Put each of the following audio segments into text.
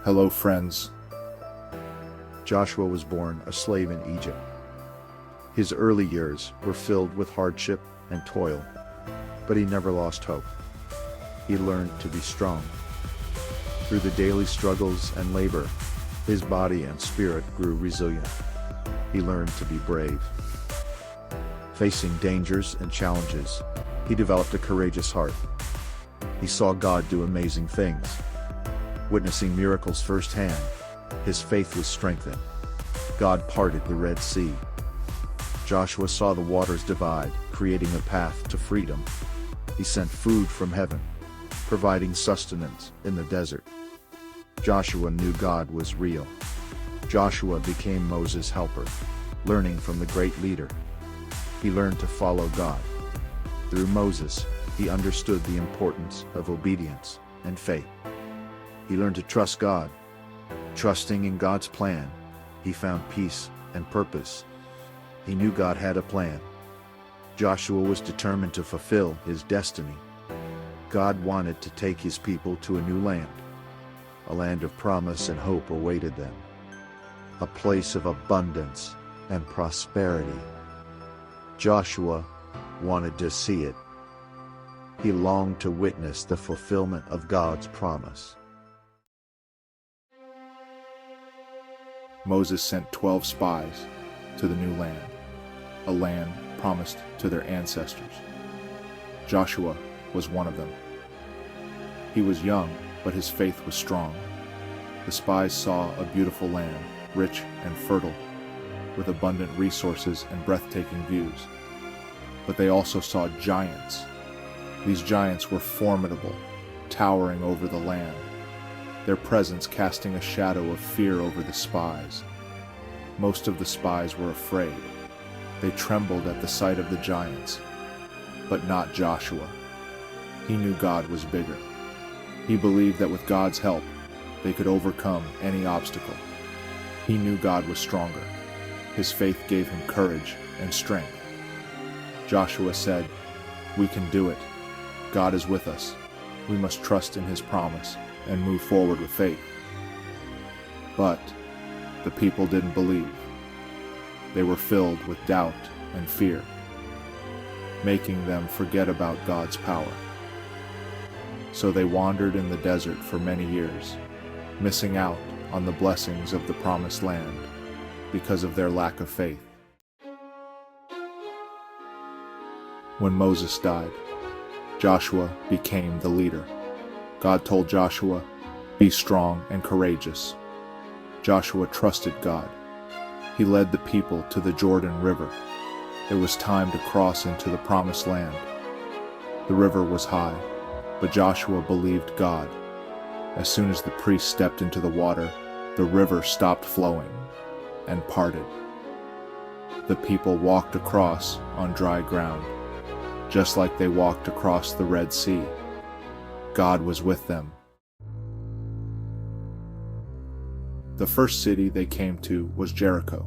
Hello, friends. Joshua was born a slave in Egypt. His early years were filled with hardship and toil, but he never lost hope. He learned to be strong. Through the daily struggles and labor, his body and spirit grew resilient. He learned to be brave. Facing dangers and challenges, he developed a courageous heart. He saw God do amazing things. Witnessing miracles firsthand, his faith was strengthened. God parted the Red Sea. Joshua saw the waters divide, creating a path to freedom. He sent food from heaven, providing sustenance in the desert. Joshua knew God was real. Joshua became Moses' helper, learning from the great leader. He learned to follow God. Through Moses, he understood the importance of obedience and faith. He learned to trust God. Trusting in God's plan, he found peace and purpose. He knew God had a plan. Joshua was determined to fulfill his destiny. God wanted to take his people to a new land. A land of promise and hope awaited them. A place of abundance and prosperity. Joshua wanted to see it. He longed to witness the fulfillment of God's promise. Moses sent 12 spies to the new land, a land promised to their ancestors. Joshua was one of them. He was young, but his faith was strong. The spies saw a beautiful land, rich and fertile, with abundant resources and breathtaking views. But they also saw giants. These giants were formidable, towering over the land, their presence casting a shadow of fear over the spies. Most of the spies were afraid. They trembled at the sight of the giants, but not Joshua. He knew God was bigger. He believed that with God's help, they could overcome any obstacle. He knew God was stronger. His faith gave him courage and strength. Joshua said, "We can do it. God is with us. We must trust in his promise and move forward with faith." But the people didn't believe. They were filled with doubt and fear, making them forget about God's power. So they wandered in the desert for many years, missing out on the blessings of the promised land because of their lack of faith. When Moses died, Joshua became the leader. God told Joshua, "Be strong and courageous." Joshua trusted God. He led the people to the Jordan River. It was time to cross into the promised land. The river was high, but Joshua believed God. As soon as the priest stepped into the water, the river stopped flowing and parted. The people walked across on dry ground, just like they walked across the Red Sea. God was with them. The first city they came to was Jericho.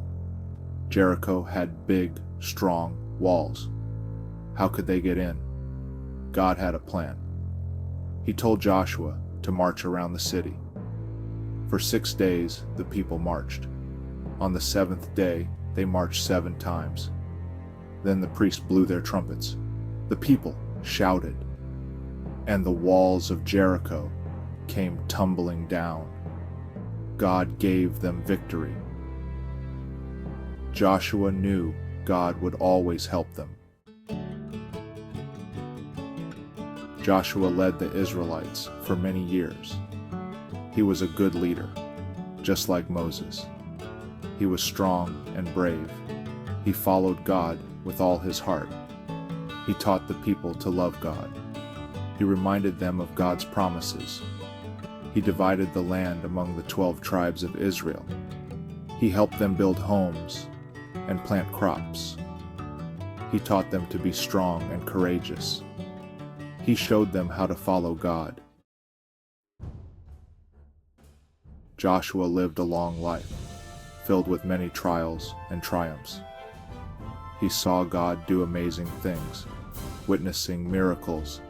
Jericho had big, strong walls. How could they get in? God had a plan. He told Joshua to march around the city. For 6 days, the people marched. On the 7th day, they marched 7 times. Then the priests blew their trumpets. The people shouted, and the walls of Jericho came tumbling down. God gave them victory. Joshua knew God would always help them. Joshua led the Israelites for many years. He was a good leader, just like Moses. He was strong and brave. He followed God with all his heart. He taught the people to love God. He reminded them of God's promises. He divided the land among the 12 tribes of Israel. He helped them build homes and plant crops. He taught them to be strong and courageous. He showed them how to follow God. Joshua lived a long life, filled with many trials and triumphs. He saw God do amazing things, witnessing miracles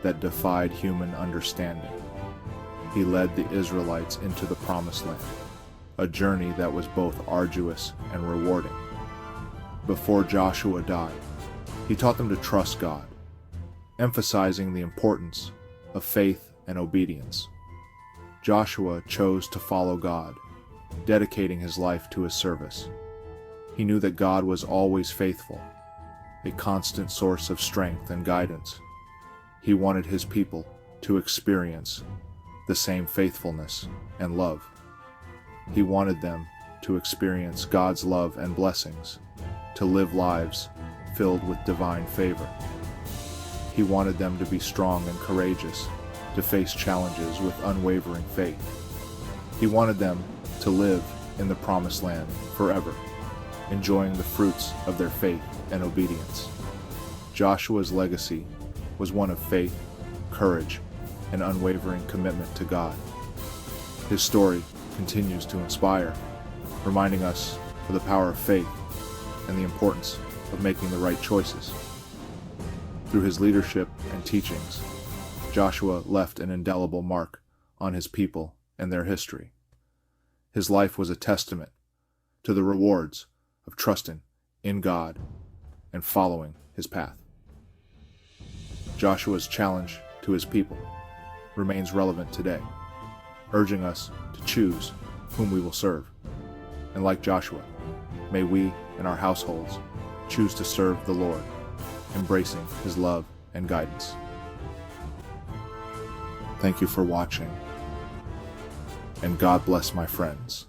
that defied human understanding. he led the Israelites into the Promised Land, a journey that was both arduous and rewarding. Before Joshua died, he taught them to trust God, emphasizing the importance of faith and obedience. Joshua chose to follow God, dedicating his life to his service. He knew that God was always faithful, a constant source of strength and guidance. He wanted his people to experience the same faithfulness and love. He wanted them to experience God's love and blessings, to live lives filled with divine favor. He wanted them to be strong and courageous, to face challenges with unwavering faith. He wanted them to live in the Promised Land forever, enjoying the fruits of their faith and obedience. Joshua's legacy was one of faith, courage, and unwavering commitment to God. His story continues to inspire, reminding us of the power of faith and the importance of making the right choices. Through his leadership and teachings, Joshua left an indelible mark on his people and their history. His life was a testament to the rewards of trusting in God and following his path. Joshua's challenge to his people remains relevant today, urging us to choose whom we will serve. And like Joshua, may we and our households choose to serve the Lord, embracing his love and guidance. Thank you for watching, and God bless my friends.